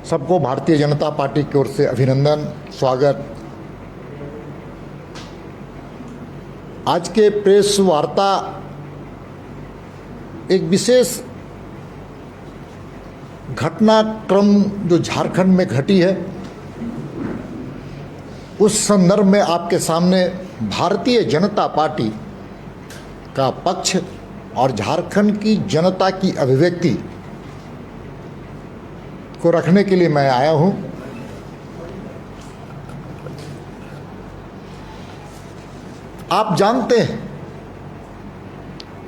सबको भारतीय जनता पार्टी की ओर से अभिनंदन, स्वागत। आज के प्रेस वार्ता एक विशेष घटनाक्रम जो झारखंड में घटी है, उस संदर्भ में आपके सामने भारतीय जनता पार्टी का पक्ष और झारखंड की जनता की अभिव्यक्ति को रखने के लिए मैं आया हूं। आप जानते हैं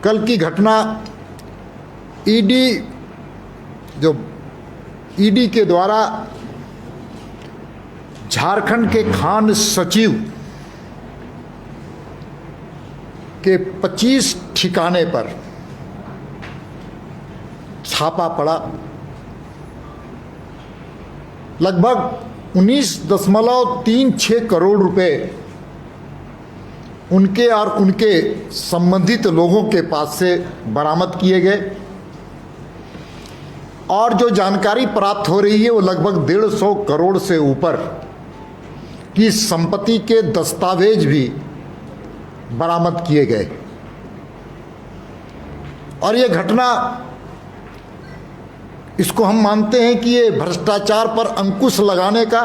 कल की घटना ईडी के द्वारा झारखंड के खान सचिव के 25 ठिकाने पर छापा पड़ा। लगभग 19.36 करोड़ रुपए उनके और उनके संबंधित लोगों के पास से बरामद किए गए और जो जानकारी प्राप्त हो रही है वो लगभग 150 करोड़ से ऊपर की संपत्ति के दस्तावेज भी बरामद किए गए। और ये घटना, इसको हम मानते हैं कि ये भ्रष्टाचार पर अंकुश लगाने का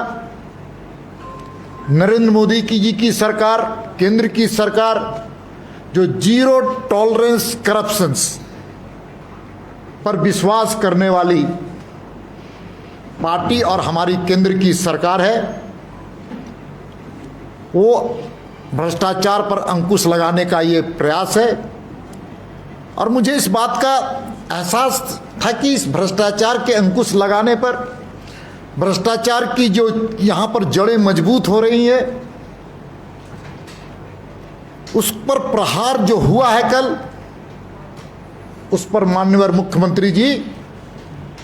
नरेंद्र मोदी जी की सरकार, केंद्र की सरकार, जो जीरो टॉलरेंस करप्शंस पर विश्वास करने वाली पार्टी और हमारी केंद्र की सरकार है, वो भ्रष्टाचार पर अंकुश लगाने का ये प्रयास है। और मुझे इस बात का एहसास था कि इस भ्रष्टाचार के अंकुश लगाने पर, भ्रष्टाचार की जो यहाँ पर जड़ें मजबूत हो रही हैं, उस पर प्रहार जो हुआ है कल, उस पर माननीय मुख्यमंत्री जी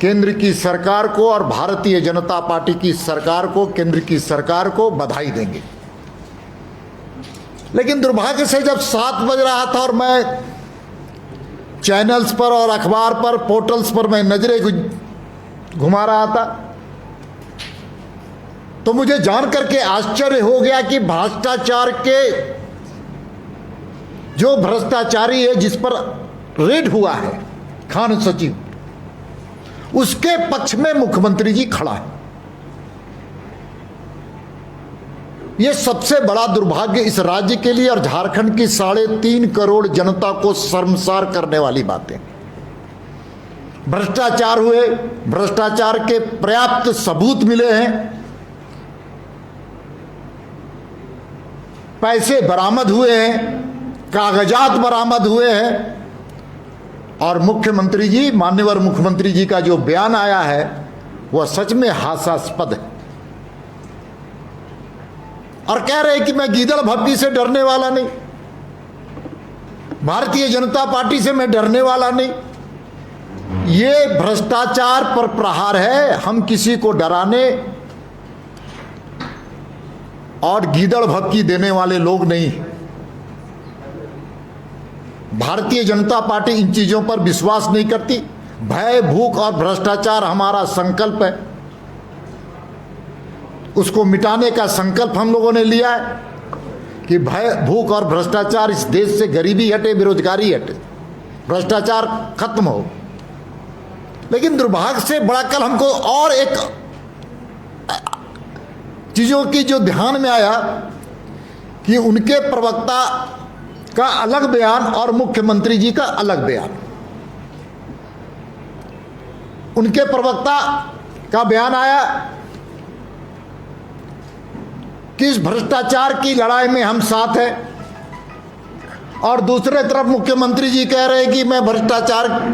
केंद्र की सरकार को और भारतीय जनता पार्टी की सरकार को, केंद्र की सरकार को बधाई देंगे। लेकिन दुर्भाग्य से जब 7 बज रहा था और मैं चैनल्स पर और अखबार पर, पोर्टल्स पर मैं नजरें घुमा रहा था, तो मुझे जान करके आश्चर्य हो गया कि भ्रष्टाचार के जो भ्रष्टाचारी है, जिस पर रेड हुआ है खान सचिव, उसके पक्ष में मुख्यमंत्री जी खड़ा है। यह सबसे बड़ा दुर्भाग्य इस राज्य के लिए और झारखंड की 3.5 करोड़ जनता को शर्मसार करने वाली बातें। भ्रष्टाचार हुए, भ्रष्टाचार के पर्याप्त सबूत मिले हैं, पैसे बरामद हुए हैं, कागजात बरामद हुए हैं, और मुख्यमंत्री जी, माननीय मुख्यमंत्री जी का जो बयान आया है वह सच में हास्यास्पद है। और कह रहे हैं कि मैं गीदड़ भक्ति से डरने वाला नहीं, भारतीय जनता पार्टी से मैं डरने वाला नहीं। ये भ्रष्टाचार पर प्रहार है, हम किसी को डराने और गीदड़ भक्ति देने वाले लोग नहीं। भारतीय जनता पार्टी इन चीजों पर विश्वास नहीं करती। भय, भूख और भ्रष्टाचार हमारा संकल्प है, उसको मिटाने का संकल्प हम लोगों ने लिया है कि भय, भूख और भ्रष्टाचार, इस देश से गरीबी हटे, बेरोजगारी हटे, भ्रष्टाचार खत्म हो। लेकिन दुर्भाग्य से बड़ा कल हमको और एक चीजों की जो ध्यान में आया कि उनके प्रवक्ता का अलग बयान और मुख्यमंत्री जी का अलग बयान। उनके प्रवक्ता का बयान आया कि इस भ्रष्टाचार की लड़ाई में हम साथ हैं, और दूसरे तरफ मुख्यमंत्री जी कह रहे हैं कि मैं भ्रष्टाचार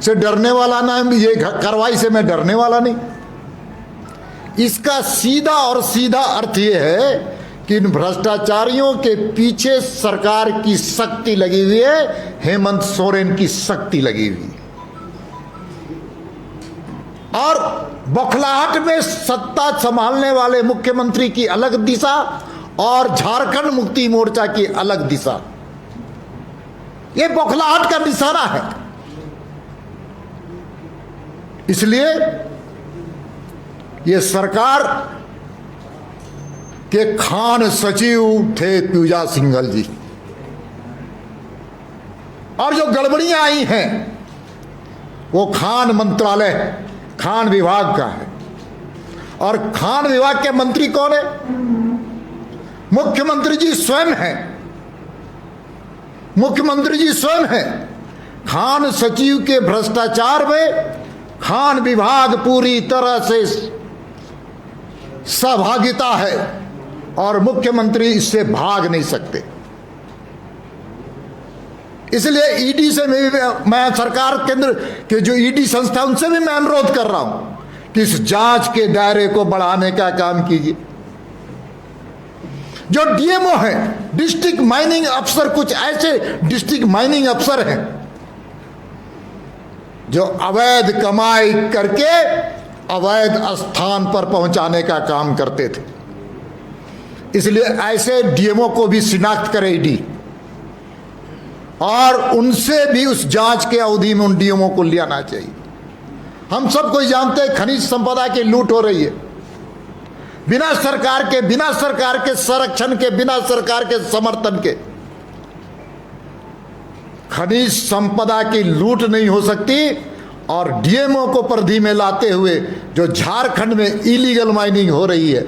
से डरने वाला ना, ये कार्रवाई से मैं डरने वाला नहीं। इसका सीधा और सीधा अर्थ ये है कि इन भ्रष्टाचारियों के पीछे सरकार की शक्ति लगी हुई है, हेमंत सोरेन की शक्ति लगी हुई है। और बौखलाहट में सत्ता संभालने वाले मुख्यमंत्री की अलग दिशा और झारखंड मुक्ति मोर्चा की अलग दिशा, ये बौखलाहट का निशाना है। इसलिए ये सरकार के खान सचिव थे पूजा सिंघल जी, और जो गड़बड़ियां आई हैं वो खान मंत्रालय, खान विभाग का है। और खान विभाग के मंत्री कौन है? मुख्यमंत्री जी स्वयं हैं। मुख्यमंत्री जी स्वयं हैं। खान सचिव के भ्रष्टाचार में खान विभाग पूरी तरह से सहभागिता है और मुख्यमंत्री इससे भाग नहीं सकते। इसलिए ईडी से मैं सरकार केंद्र के जो ईडी संस्था उनसे भी मैं अनुरोध कर रहा हूं कि इस जांच के दायरे को बढ़ाने का काम कीजिए। जो डीएमओ है, डिस्ट्रिक्ट माइनिंग अफसर, कुछ ऐसे डिस्ट्रिक्ट माइनिंग अफसर हैं जो अवैध कमाई करके अवैध स्थान पर पहुंचाने का काम करते थे। इसलिए ऐसे डीएमओ को भी शिनाख्त करे ईडी और उनसे भी उस जांच के अवधि में उन डीएमओ को ले आना चाहिए। हम सब कोई जानते हैं खनिज संपदा की लूट हो रही है, बिना सरकार के संरक्षण के, बिना सरकार के समर्थन के खनिज संपदा की लूट नहीं हो सकती। और डीएमओ को परिधि में लाते हुए जो झारखंड में इलीगल माइनिंग हो रही है,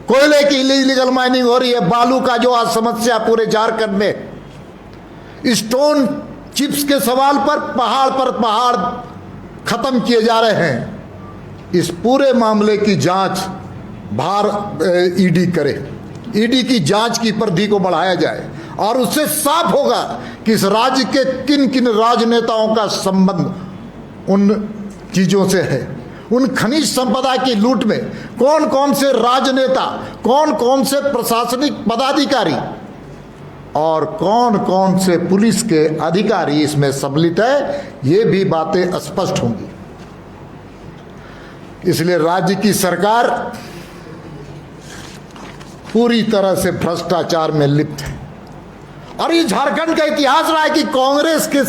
कोयले की इलीगल माइनिंग हो रही है, बालू का जो आज समस्या पूरे झारखंड में, स्टोन चिप्स के सवाल पर पहाड़ खत्म किए जा रहे हैं, इस पूरे मामले की जांच ईडी करे। ईडी की जांच की परिधि को बढ़ाया जाए और उससे साफ होगा कि इस राज्य के किन किन राजनेताओं का संबंध उन चीजों से है। उन खनिज संपदा की लूट में कौन कौन से राजनेता, कौन कौन से प्रशासनिक पदाधिकारी और कौन कौन से पुलिस के अधिकारी इसमें सम्मिलित है, ये भी बातें स्पष्ट होंगी। इसलिए राज्य की सरकार पूरी तरह से भ्रष्टाचार में लिप्त है। और ये झारखंड का इतिहास रहा है कि कांग्रेस के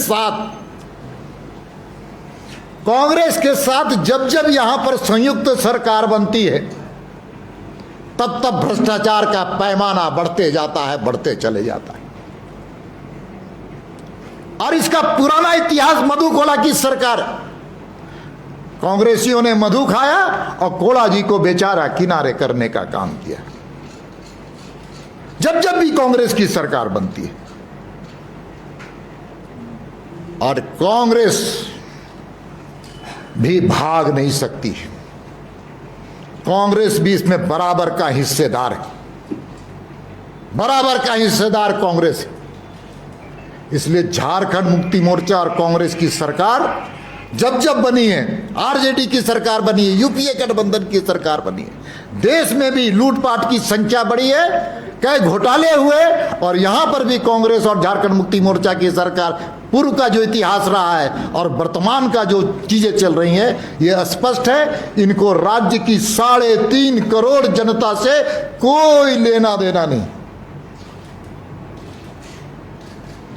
साथ जब जब यहां पर संयुक्त सरकार बनती है, तब तब भ्रष्टाचार का पैमाना बढ़ते जाता है, बढ़ते चले जाता है। और इसका पुराना इतिहास मधु कोड़ा की सरकार, कांग्रेसियों ने मधु खाया और कोड़ा जी को बेचारा किनारे करने का काम किया। जब जब भी कांग्रेस की सरकार बनती है, और कांग्रेस भी भाग नहीं सकती, कांग्रेस भी इसमें बराबर का हिस्सेदार है, बराबर का हिस्सेदार कांग्रेस है। इसलिए झारखंड मुक्ति मोर्चा और कांग्रेस की सरकार जब जब बनी है, आरजेडी की सरकार बनी है, यूपीए गठबंधन की सरकार बनी है, देश में भी लूटपाट की संख्या बढ़ी है, कई घोटाले हुए, और यहां पर भी कांग्रेस और झारखंड मुक्ति मोर्चा की सरकार, पूर्व का जो इतिहास रहा है और वर्तमान का जो चीजें चल रही हैं, ये स्पष्ट है। इनको राज्य की 3.5 करोड़ जनता से कोई लेना देना नहीं,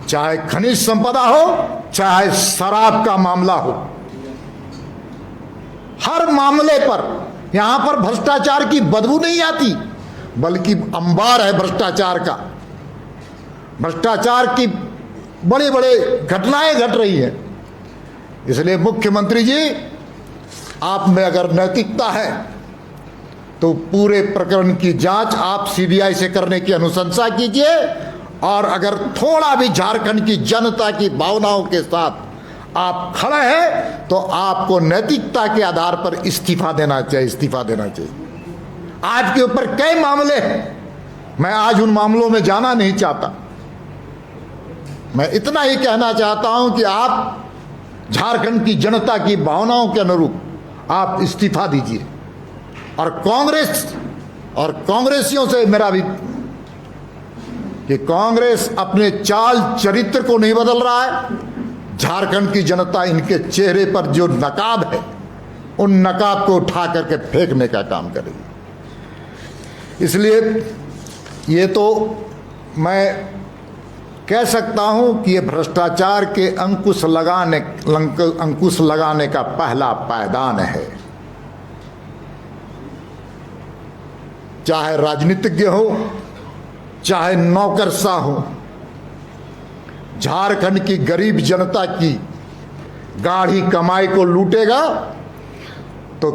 चाहे खनिज संपदा हो, चाहे शराब का मामला हो। हर मामले पर यहां पर भ्रष्टाचार की बदबू नहीं आती, बल्कि अंबार है भ्रष्टाचार का। भ्रष्टाचार की बड़े बड़े घटनाएं घट रही है। इसलिए मुख्यमंत्री जी, आप में अगर नैतिकता है तो पूरे प्रकरण की जांच आप सीबीआई से करने की अनुशंसा कीजिए, और अगर थोड़ा भी झारखंड की जनता की भावनाओं के साथ आप खड़े हैं तो आपको नैतिकता के आधार पर इस्तीफा देना चाहिए। आपके ऊपर कई मामले हैं, मैं आज उन मामलों में जाना नहीं चाहता। मैं इतना ही कहना चाहता हूं कि आप झारखंड की जनता की भावनाओं के अनुरूप आप इस्तीफा दीजिए। और कांग्रेस और कांग्रेसियों से मेरा भी कि कांग्रेस अपने चाल चरित्र को नहीं बदल रहा है। झारखंड की जनता इनके चेहरे पर जो नकाब है, उन नकाब को उठा करके फेंकने का काम करेगी। इसलिए ये तो मैं कह सकता हूं कि ये भ्रष्टाचार के अंकुश लगाने का पहला पायदान है। चाहे राजनीतिज्ञ हो, चाहे नौकरशाह हो, झारखंड की गरीब जनता की गाढ़ी कमाई को लूटेगा तो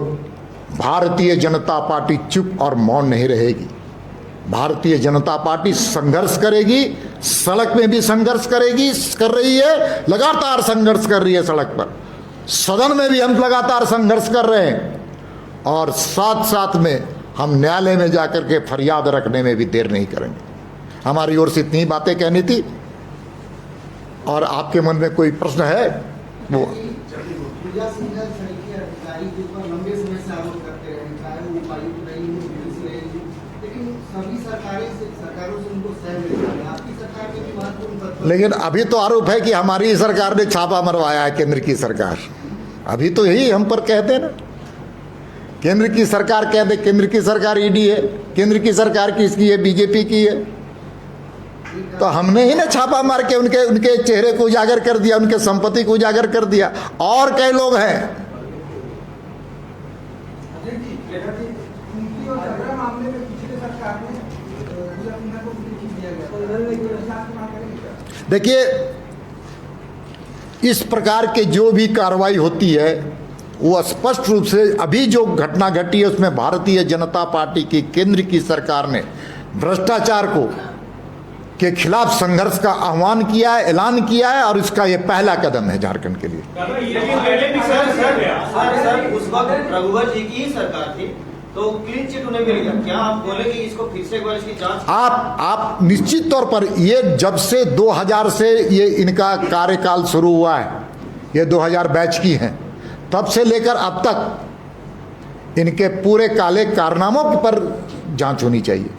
भारतीय जनता पार्टी चुप और मौन नहीं रहेगी। भारतीय जनता पार्टी संघर्ष करेगी, सड़क में भी संघर्ष करेगी, कर रही है, लगातार संघर्ष कर रही है सड़क पर। सदन में भी हम लगातार संघर्ष कर रहे हैं और साथ साथ में हम न्यायालय में जाकर के फरियाद रखने में भी देर नहीं करेंगे। हमारी ओर से इतनी बातें कहनी थी। और आपके मन में कोई प्रश्न है वो लंबे समय से आरोप करते रहे, चाहे वो उपायुक्त रही हो, पुलिस रही, लेकिन सभी सरकारों से उनको सहयोग मिलता है। आपकी सरकार में भी महत्वपूर्ण, लेकिन अभी तो आरोप है कि हमारी सरकार ने छापा मरवाया है, केंद्र की सरकार। अभी तो यही हम पर कहते हैं ना, केंद्र की सरकार कहते, केंद्र की सरकार ईडी है, केंद्र की सरकार किसकी है? बीजेपी की है। तो हमने ही ना छापा मार के उनके चेहरे को उजागर कर दिया, उनके संपत्ति को उजागर कर दिया। और कई लोग हैं। देखिए, इस प्रकार के जो भी कार्रवाई होती है वो स्पष्ट रूप से अभी जो घटना घटी है उसमें भारतीय जनता पार्टी की केंद्र की सरकार ने भ्रष्टाचार के खिलाफ संघर्ष का आह्वान किया है, ऐलान किया है और इसका ये पहला कदम है झारखंड के लिए। सर, उस वक्त रघुवर जी की सरकार थी तो क्लीन चिट उन्हें मिल गया। क्या आप बोलेंगे कि इसको फिर से एक बार इसकी जांच? आप निश्चित तौर पर ये जब से 2000 से ये इनका कार्यकाल शुरू हुआ है, ये 2000 बैच की हैं, तब से लेकर अब तक इनके पूरे काले कारनामों पर जांच होनी चाहिए।